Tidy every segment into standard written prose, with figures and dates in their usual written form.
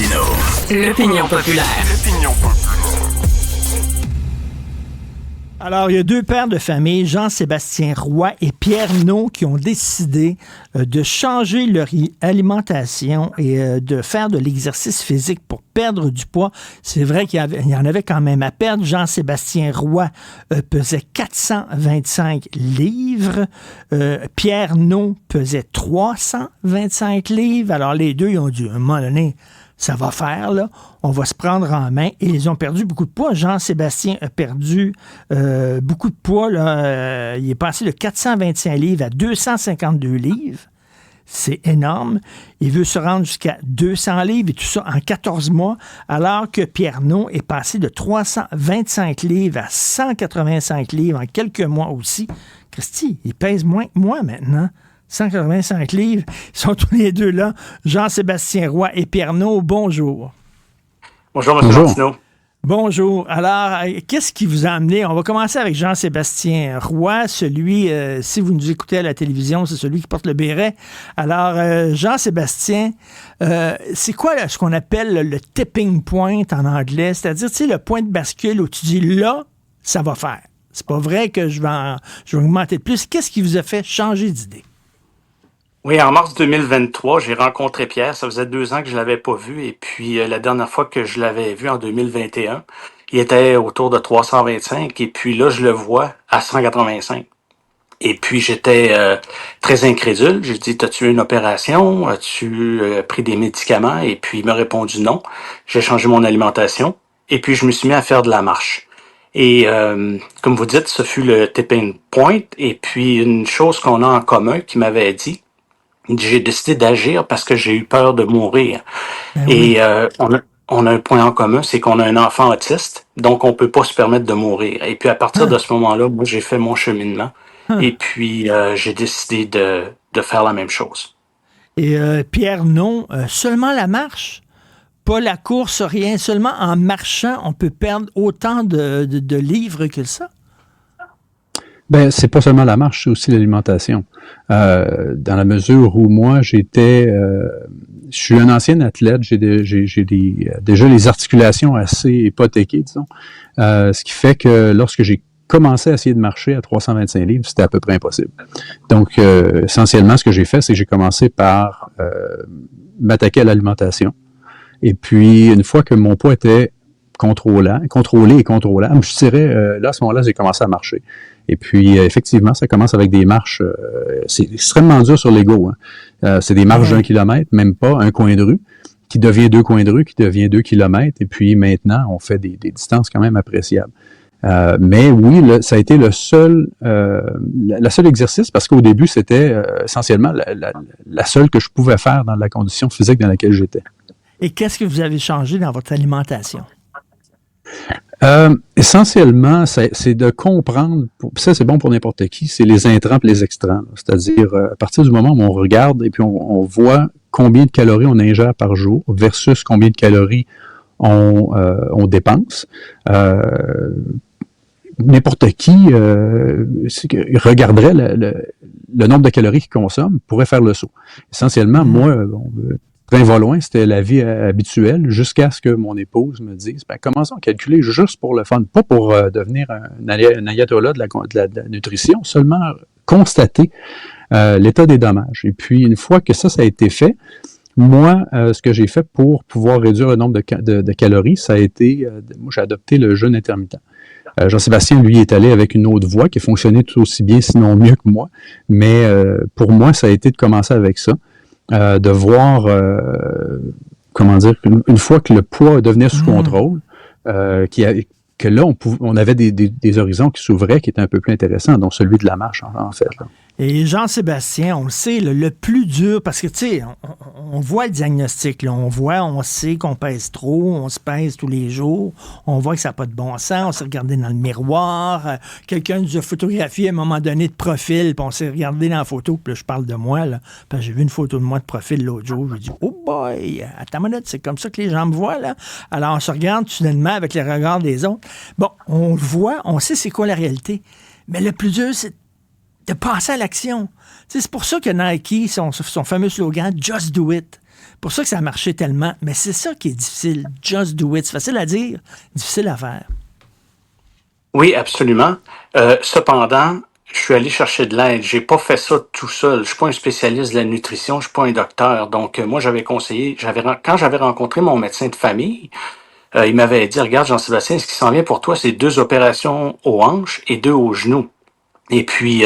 Martineau. L'opinion populaire. Alors, il y a deux pères de famille, Jean-Sébastien Roy et Pierre Naud, qui ont décidé de changer leur alimentation et de faire de l'exercice physique pour perdre du poids. C'est vrai qu'il y en avait quand même à perdre. Jean-Sébastien Roy pesait 425 livres. Pierre Naud pesait 325 livres. Alors, les deux, ils ont dit, à un moment donné, ça va faire, là. On va se prendre en main. Et ils ont perdu beaucoup de poids. Jean-Sébastien a perdu beaucoup de poids, là. Il est passé de 425 livres à 252 livres. C'est énorme. Il veut se rendre jusqu'à 200 livres et tout ça en 14 mois, alors que Pierre Naud est passé de 325 livres à 185 livres en quelques mois aussi. Christy, il pèse moins que moi maintenant. 185 livres. Ils sont tous les deux là. Jean-Sébastien Roy et Pierre Naud, bonjour. Bonjour, M. Martineau. Bonjour. Alors, qu'est-ce qui vous a amené? On va commencer avec Jean-Sébastien Roy, celui, si vous nous écoutez à la télévision, c'est celui qui porte le béret. Alors, Jean-Sébastien, c'est quoi là, ce qu'on appelle le tipping point en anglais? C'est-à-dire, tu sais, le point de bascule où tu dis là, ça va faire. C'est pas vrai que je vais augmenter de plus. Qu'est-ce qui vous a fait changer d'idée? Oui, en mars 2023, j'ai rencontré Pierre. Ça faisait 2 ans que je l'avais pas vu. Et puis, la dernière fois que je l'avais vu, en 2021, il était autour de 325. Et puis là, je le vois à 185. Et puis, j'étais très incrédule. J'ai dit, t'as-tu eu une opération? As-tu pris des médicaments? Et puis, il m'a répondu non. J'ai changé mon alimentation. Et puis, je me suis mis à faire de la marche. Et comme vous dites, ce fut le tipping point. Et puis, une chose qu'on a en commun qui m'avait dit, j'ai décidé d'agir parce que j'ai eu peur de mourir. Et on a un point en commun, c'est qu'on a un enfant autiste, donc on peut pas se permettre de mourir. Et puis à partir de ce moment-là, moi j'ai fait mon cheminement. Et puis j'ai décidé de faire la même chose. Et Pierre Naud, seulement la marche? Pas la course, rien. Seulement en marchant, on peut perdre autant de livres que ça? Ben, c'est pas seulement la marche, c'est aussi l'alimentation. Dans la mesure où moi, je suis un ancien athlète, j'ai déjà les articulations assez hypothéquées, disons. Ce qui fait que lorsque j'ai commencé à essayer de marcher à 325 livres, c'était à peu près impossible. Donc, essentiellement, ce que j'ai fait, c'est que j'ai commencé par m'attaquer à l'alimentation. Et puis, une fois que mon poids était contrôlé et contrôlable, je dirais, là, à ce moment-là, j'ai commencé à marcher. Et puis, effectivement, ça commence avec des marches, c'est extrêmement dur sur l'ego. Hein. C'est des marches d'1 kilomètre, même pas un coin de rue, qui devient 2 coins de rue, qui devient 2 kilomètres. Et puis, maintenant, on fait des distances quand même appréciables. Mais oui, ça a été la seule exercice, parce qu'au début, c'était essentiellement la seule que je pouvais faire dans la condition physique dans laquelle j'étais. Et qu'est-ce que vous avez changé dans votre alimentation? Essentiellement, c'est de comprendre, ça c'est bon pour n'importe qui, c'est les intrants et les extrants. C'est-à-dire, à partir du moment où on regarde et puis on voit combien de calories on ingère par jour versus combien de calories on dépense, n'importe qui regarderait le nombre de calories qu'il consomme pourrait faire le saut. Essentiellement, moi, train va loin, c'était la vie habituelle, jusqu'à ce que mon épouse me dise, commençons à calculer juste pour le fun, pas pour devenir un ayatollah de la nutrition, seulement constater l'état des dommages. Et puis, une fois que ça a été fait, moi, ce que j'ai fait pour pouvoir réduire le nombre de calories, ça a été, moi, j'ai adopté le jeûne intermittent. Jean-Sébastien, lui, est allé avec une autre voie qui fonctionnait tout aussi bien, sinon mieux que moi. Mais pour moi, ça a été de commencer avec ça. De voir, comment dire, une fois que le poids devenait sous contrôle, que là, on avait des horizons qui s'ouvraient, qui étaient un peu plus intéressants, dont celui de la marche, en fait. Là. Et Jean-Sébastien, on le sait, le plus dur, parce que, tu sais, on voit le diagnostic, là, on sait qu'on pèse trop, on se pèse tous les jours, on voit que ça n'a pas de bon sens, on s'est regardé dans le miroir, quelqu'un nous a photographié à un moment donné de profil, puis on s'est regardé dans la photo, puis là, je parle de moi, là, parce que j'ai vu une photo de moi de profil l'autre jour, je me dis, oh boy, attends une minute, c'est comme ça que les gens me voient, là. Alors, on se regarde soudainement avec les regards des autres. Bon, on le voit, on sait c'est quoi la réalité, mais le plus dur, c'est de passer à l'action. C'est pour ça que Nike, son fameux slogan « Just do it ». Pour ça que ça a marché tellement. Mais c'est ça qui est difficile. Just do it. C'est facile à dire, difficile à faire. Oui, absolument. Cependant, je suis allé chercher de l'aide. J'ai pas fait ça tout seul. Je suis pas un spécialiste de la nutrition. Je suis pas un docteur. Donc, moi, j'avais conseillé, quand j'avais rencontré mon médecin de famille, il m'avait dit, regarde, Jean-Sébastien, ce qui s'en vient pour toi, c'est 2 opérations aux hanches et 2 aux genoux. Et puis,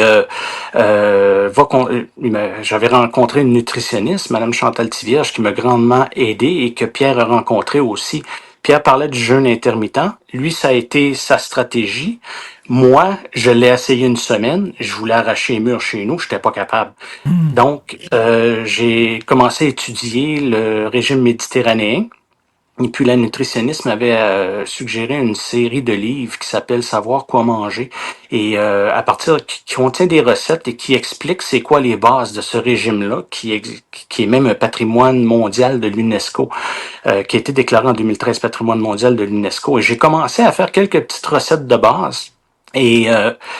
j'avais rencontré une nutritionniste, Madame Chantal Tivierge, qui m'a grandement aidé et que Pierre a rencontré aussi. Pierre parlait du jeûne intermittent. Lui, ça a été sa stratégie. Moi, je l'ai essayé une semaine. Je voulais arracher les murs chez nous. Je n'étais pas capable. Donc, j'ai commencé à étudier le régime méditerranéen. Et puis la nutritionniste m'avait suggéré une série de livres qui s'appelle Savoir quoi manger et à partir qui contient des recettes et qui explique c'est quoi les bases de ce régime-là qui est même un patrimoine mondial de l'UNESCO qui a été déclaré en 2013 patrimoine mondial de l'UNESCO et j'ai commencé à faire quelques petites recettes de base. Et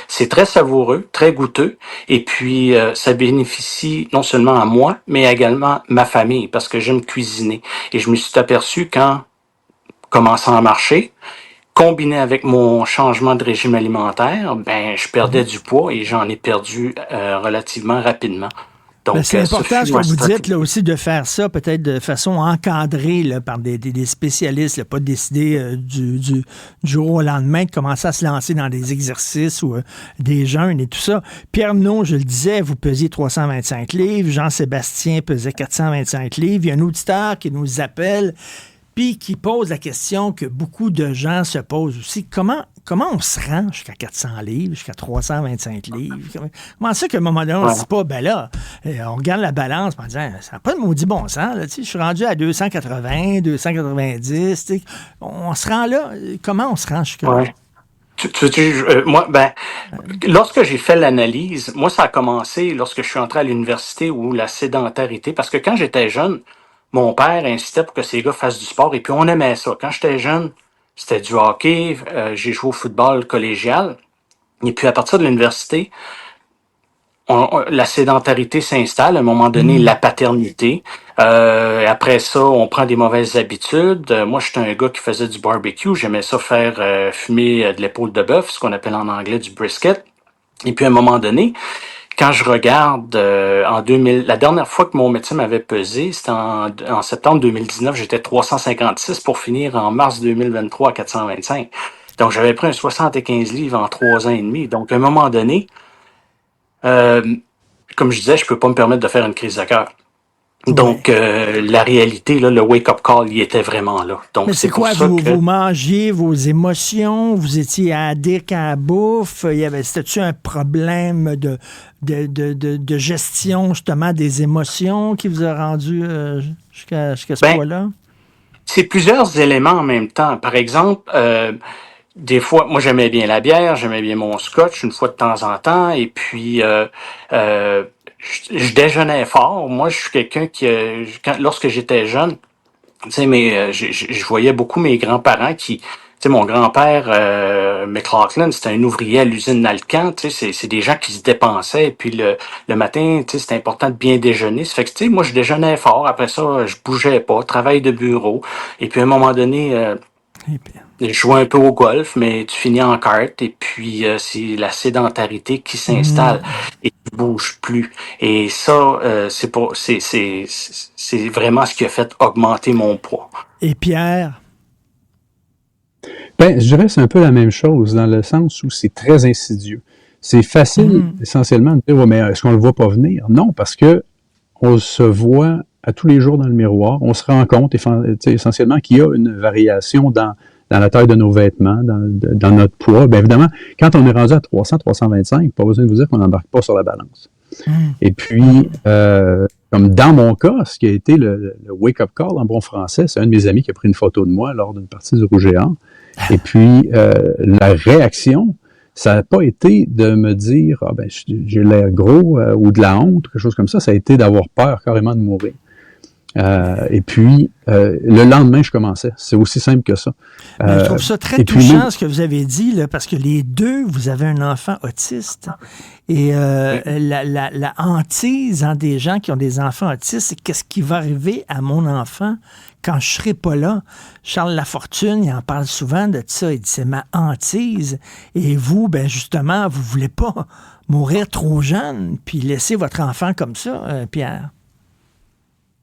c'est très savoureux, très goûteux, et puis ça bénéficie non seulement à moi, mais également ma famille, parce que j'aime cuisiner. Et je me suis aperçu qu'en commençant à marcher, combiné avec mon changement de régime alimentaire, ben je perdais du poids et j'en ai perdu relativement rapidement. Donc, c'est important ce que vous dites là, aussi de faire ça peut-être de façon encadrée là, par des spécialistes, là, pas de décider du jour au lendemain de commencer à se lancer dans des exercices ou des jeûnes et tout ça. Pierre Naud, je le disais, vous pesiez 325 livres, Jean-Sébastien pesait 425 livres. Il y a un auditeur qui nous appelle puis qui pose la question que beaucoup de gens se posent aussi. Comment on se rend jusqu'à 400 livres, jusqu'à 325 livres? Comment ça qu'à un moment donné, on ne se dit pas, ben là, on regarde la balance en disant, ça n'a pas de maudit bon sens. Là, je suis rendu à 280, 290. On se rend là. Comment on se rend jusqu'à là? Lorsque j'ai fait l'analyse, moi, ça a commencé lorsque je suis entré à l'université où la sédentarité, parce que quand j'étais jeune, mon père insistait pour que ces gars fassent du sport et puis on aimait ça. Quand j'étais jeune, c'était du hockey, j'ai joué au football collégial. Et puis à partir de l'université, la sédentarité s'installe. À un moment donné, la paternité. Après ça, on prend des mauvaises habitudes. Moi, j'étais un gars qui faisait du barbecue. J'aimais ça faire fumer de l'épaule de bœuf, ce qu'on appelle en anglais du brisket. Et puis à un moment donné, quand je regarde en 2000, la dernière fois que mon médecin m'avait pesé, c'était en septembre 2019, j'étais 356 pour finir en mars 2023 à 425. Donc j'avais pris un 75 livres en 3 ans et demi. Donc à un moment donné, comme je disais, je peux pas me permettre de faire une crise de cœur. Donc, la réalité, là, le wake-up call, il était vraiment là. Donc, mais c'est quoi, vous mangiez vos émotions, vous étiez addict à la bouffe, c'était-tu un problème de gestion, justement, des émotions qui vous a rendu jusqu'à ce point-là? C'est plusieurs éléments en même temps. Par exemple, des fois, moi, j'aimais bien la bière, j'aimais bien mon scotch une fois de temps en temps, et puis je déjeunais fort. Moi, je suis quelqu'un qui, lorsque j'étais jeune, tu sais, mais je voyais beaucoup mes grands-parents qui, tu sais, mon grand-père, McLaughlin, c'était un ouvrier à l'usine Alcan, tu sais, c'est des gens qui se dépensaient. Et puis le matin, tu sais, c'était important de bien déjeuner. Ça fait que, tu sais, moi, je déjeunais fort. Après ça, je bougeais pas, travail de bureau. Et puis à un moment donné, je jouais un peu au golf, mais tu finis en carte et puis c'est la sédentarité qui s'installe et tu bouges plus. Et ça, c'est vraiment ce qui a fait augmenter mon poids. Et Pierre? Ben, je dirais que c'est un peu la même chose dans le sens où c'est très insidieux. C'est facile, essentiellement, de dire, ouais, mais est-ce qu'on le voit pas venir? Non, parce que on se voit à tous les jours dans le miroir. On se rend compte essentiellement qu'il y a une variation dans la taille de nos vêtements, dans notre poids. Bien évidemment, quand on est rendu à 300, 325, pas besoin de vous dire qu'on n'embarque pas sur la balance. Et puis, comme dans mon cas, ce qui a été le wake-up call en bon français, c'est un de mes amis qui a pris une photo de moi lors d'une partie du Rouge et Or. Et puis, la réaction, ça n'a pas été de me dire « Ah ben, j'ai l'air gros » ou de la honte, quelque chose comme ça. Ça a été d'avoir peur carrément de mourir. Et puis, le lendemain, je commençais. C'est aussi simple que ça. Mais je trouve ça très touchant, ce que vous avez dit, là, parce que les deux, vous avez un enfant autiste. Et la hantise des gens qui ont des enfants autistes, c'est qu'est-ce qui va arriver à mon enfant quand je ne serai pas là? Charles Lafortune, il en parle souvent de ça. Il dit, c'est ma hantise. Et vous, ben justement, vous ne voulez pas mourir trop jeune puis laisser votre enfant comme ça, Pierre.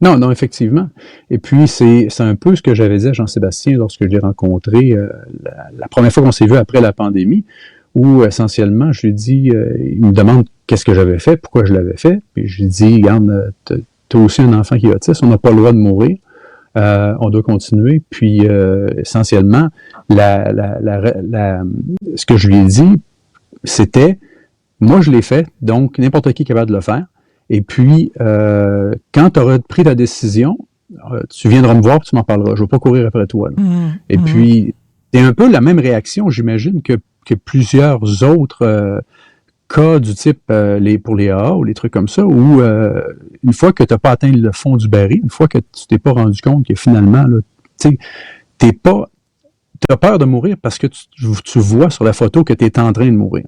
Non, non, effectivement. Et puis, c'est un peu ce que j'avais dit à Jean-Sébastien lorsque je l'ai rencontré la première fois qu'on s'est vu après la pandémie, où essentiellement, je lui ai dit, il me demande qu'est-ce que j'avais fait, pourquoi je l'avais fait. Puis je lui ai dit, regarde, t'as aussi un enfant qui est autiste, on n'a pas le droit de mourir, on doit continuer. Puis, essentiellement, ce que je lui ai dit, c'était, moi je l'ai fait, donc n'importe qui est capable de le faire. Et puis, quand tu auras pris ta décision, tu viendras me voir et tu m'en parleras. Je ne vais pas courir après toi. Et puis, c'est un peu la même réaction, j'imagine, que plusieurs autres cas du type pour les AA ou les trucs comme ça, où une fois que tu n'as pas atteint le fond du baril, une fois que tu t'es pas rendu compte que finalement, tu as peur de mourir parce que tu vois sur la photo que tu es en train de mourir.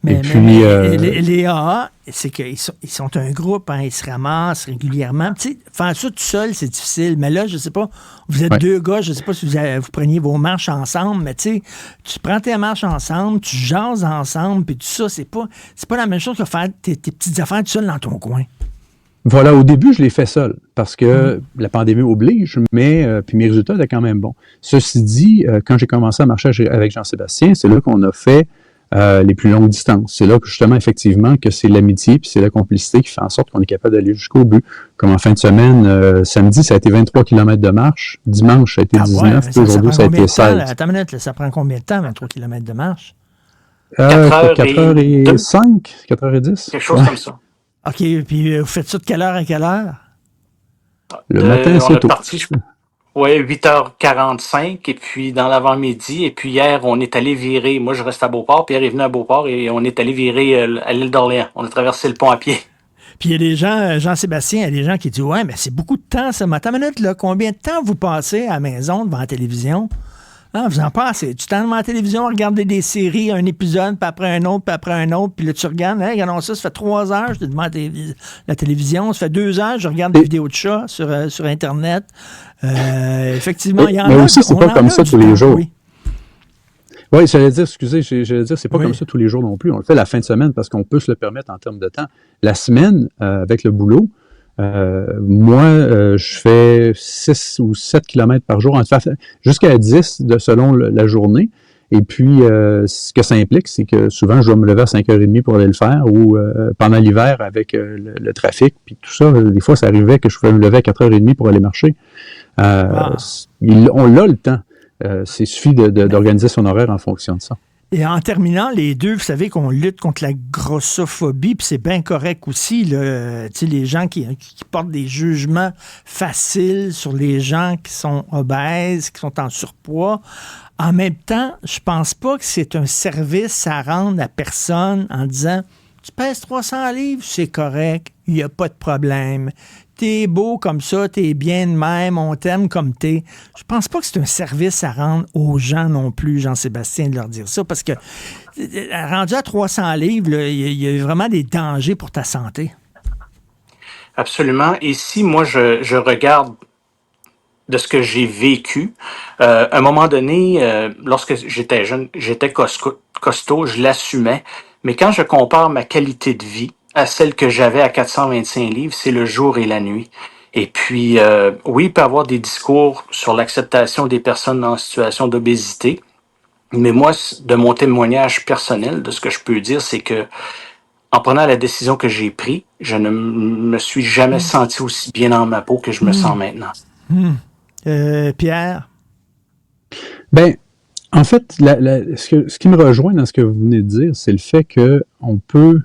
Mais les AA, c'est qu'ils sont un groupe, hein, ils se ramassent régulièrement. Tu sais, faire ça tout seul, c'est difficile. Mais là, je sais pas, vous êtes deux gars, je sais pas si vous preniez vos marches ensemble, mais tu sais, tu prends tes marches ensemble, tu jases ensemble, puis tout ça, c'est pas la même chose que faire tes petites affaires tout seul dans ton coin. Voilà, au début, je l'ai fait seul, parce que la pandémie oblige, mais puis mes résultats étaient quand même bons. Ceci dit, quand j'ai commencé à marcher avec Jean-Sébastien, c'est là qu'on a fait les plus longues distances. C'est là que justement, effectivement, que c'est l'amitié puis c'est la complicité qui fait en sorte qu'on est capable d'aller jusqu'au but. Comme en fin de semaine, samedi, ça a été 23 km de marche. Dimanche, ça a été 19. Puis aujourd'hui, ça a été 16. Attends une minute, ça prend combien de temps, 23 km de marche? 4h05, 4h10. Quelque chose comme ça. OK, puis vous faites ça de quelle heure à quelle heure? Le matin, c'est tôt. Oui, 8h45, et puis dans l'avant-midi, et puis hier, on est allé virer, moi je reste à Beauport, Pierre est venu à Beauport, et on est allé virer à l'île d'Orléans. On a traversé le pont à pied. Puis il y a des gens, Jean-Sébastien, il y a des gens qui disent, ouais, mais c'est beaucoup de temps, ça. Attends une minute, là, combien de temps vous passez à la maison devant la télévision? Ah, vous en passez. Tu t'en devant la télévision, regarder des séries, un épisode, puis après un autre, puis là, tu regardes, hey, regardons ça fait 3 heures, je suis devant la télévision, ça fait 2 heures, je regarde des vidéos de chats sur Internet. Effectivement, il y en a. Mais aussi, c'est pas comme ça tous les jours. Oui, j'allais dire, c'est pas comme ça tous les jours non plus. On le fait la fin de semaine parce qu'on peut se le permettre en termes de temps. La semaine, avec le boulot, moi, je fais 6 ou 7 km par jour, jusqu'à 10 selon la journée. Et puis, ce que ça implique, c'est que souvent, je dois me lever à 5h30 pour aller le faire, ou pendant l'hiver, avec le trafic, puis tout ça, des fois, ça arrivait que je pouvais me lever à 4h30 pour aller marcher. On a le temps. Il suffit d'organiser son horaire en fonction de ça. Et en terminant, les deux, vous savez qu'on lutte contre la grossophobie, puis c'est bien correct aussi, là, les gens qui portent des jugements faciles sur les gens qui sont obèses, qui sont en surpoids. En même temps, je pense pas que c'est un service à rendre à personne en disant « Tu pèses 300 livres, c'est correct, il n'y a pas de problème. T'es beau comme ça, t'es bien de même, on t'aime comme t'es. » Je pense pas que c'est un service à rendre aux gens non plus, Jean-Sébastien, de leur dire ça, parce que rendu à 300 livres, il y a vraiment des dangers pour ta santé. Absolument. Et si moi, je regarde de ce que j'ai vécu, à un moment donné, lorsque j'étais jeune, j'étais costaud, je l'assumais, mais quand je compare ma qualité de vie à celle que j'avais à 425 livres, c'est le jour et la nuit. Et puis, oui, il peut y avoir des discours sur l'acceptation des personnes en situation d'obésité, mais moi, de mon témoignage personnel, de ce que je peux dire, c'est que en prenant la décision que j'ai prise, je ne me suis jamais senti aussi bien dans ma peau que je me sens maintenant. Pierre? Ben, en fait, ce qui me rejoint dans ce que vous venez de dire, c'est le fait qu'on peut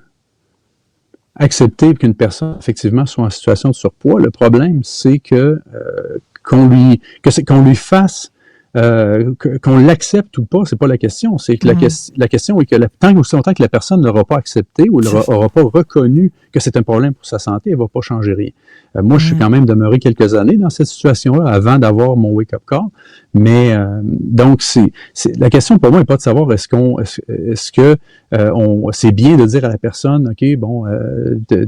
accepter qu'une personne, effectivement, soit en situation de surpoids. Le problème, c'est qu'on lui fasse qu'on l'accepte ou pas, c'est pas la question. C'est que la question est que tant aussi longtemps que la personne n'aura pas accepté ou n'aura pas reconnu que c'est un problème pour sa santé, elle va pas changer rien. Moi, je suis quand même demeuré quelques années dans cette situation-là avant d'avoir mon wake-up call. Mais donc, la question pour moi n'est pas de savoir est-ce que c'est bien de dire à la personne, OK, bon,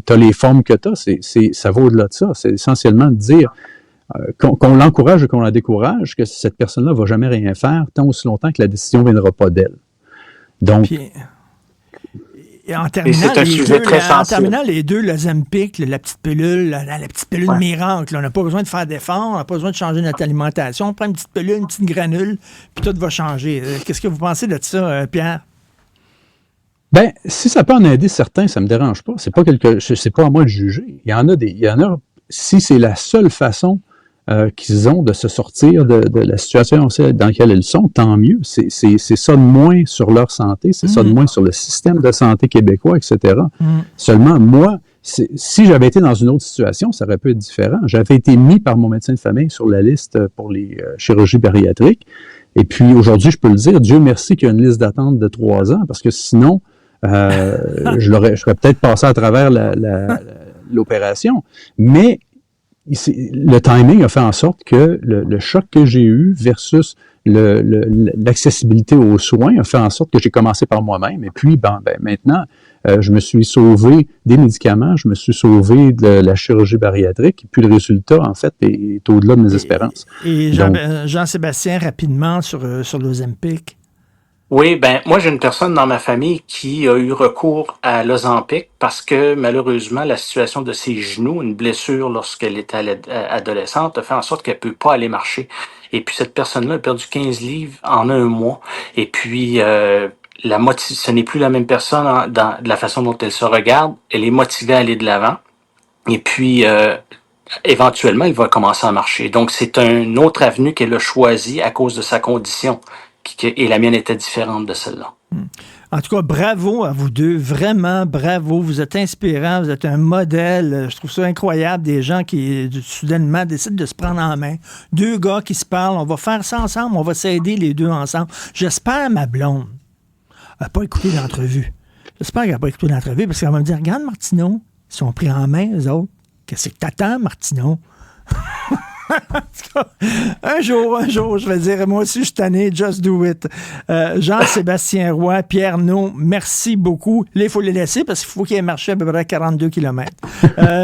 t'as les formes que t'as, ça va au-delà de ça. C'est essentiellement de dire qu'on l'encourage ou qu'on la décourage, que cette personne-là va jamais rien faire tant aussi longtemps que la décision ne viendra pas d'elle. Donc, puis, et en terminant, les deux, le Ozempic, la petite pilule, la petite pilule miracle, on n'a pas besoin de faire d'efforts, on n'a pas besoin de changer notre alimentation, on prend une petite pilule, une petite granule, puis tout va changer. Qu'est-ce que vous pensez de ça, Pierre? Ben, si ça peut en aider certains, ça me dérange pas. C'est pas à moi de juger. Il y en a, si c'est la seule façon qu'ils ont de se sortir de la situation dans laquelle ils sont, tant mieux. C'est ça de moins sur leur santé, c'est ça de moins sur le système de santé québécois, etc. Seulement, moi, si j'avais été dans une autre situation, ça aurait pu être différent. J'avais été mis par mon médecin de famille sur la liste pour les chirurgies bariatriques. Et puis, aujourd'hui, je peux le dire, Dieu merci qu'il y a une liste d'attente de 3 ans, parce que sinon, je serais peut-être passé à travers l'opération. Mais le timing a fait en sorte que le choc que j'ai eu versus l'accessibilité aux soins a fait en sorte que j'ai commencé par moi-même. Et puis, maintenant, je me suis sauvé des médicaments, je me suis sauvé de la chirurgie bariatrique. Et puis, le résultat, en fait, est au-delà de mes espérances. Et Jean-Sébastien, rapidement, sur l'Ozempic. Oui, moi, j'ai une personne dans ma famille qui a eu recours à l'Ozempic parce que, malheureusement, la situation de ses genoux, une blessure lorsqu'elle était adolescente, a fait en sorte qu'elle peut pas aller marcher. Et puis, cette personne-là a perdu 15 livres en 1 mois. Et puis, ce n'est plus la même personne de la façon dont elle se regarde. Elle est motivée à aller de l'avant. Et puis, éventuellement, elle va commencer à marcher. Donc, c'est une autre avenue qu'elle a choisie à cause de sa condition. Et la mienne était différente de celle-là. En tout cas, bravo à vous deux. Vraiment, bravo. Vous êtes inspirants. Vous êtes un modèle. Je trouve ça incroyable. Des gens qui, soudainement, décident de se prendre en main. 2 gars qui se parlent. On va faire ça ensemble. On va s'aider les deux ensemble. J'espère, ma blonde n'a pas écouté l'entrevue. J'espère qu'elle n'a pas écouté l'entrevue parce qu'elle va me dire, regarde, Martineau, ils sont pris en main, eux autres. Qu'est-ce que t'attends, Martineau? Un jour, je vais dire, moi aussi, je suis tanné, just do it. Jean-Sébastien Roy, Pierre Naud, merci beaucoup. Là, il faut les laisser parce qu'il faut qu'ils aient marché à peu près 42 km.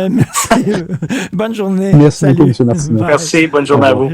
Merci. Bonne journée. Merci beaucoup, M. Martineau. Merci, bonne journée à vous.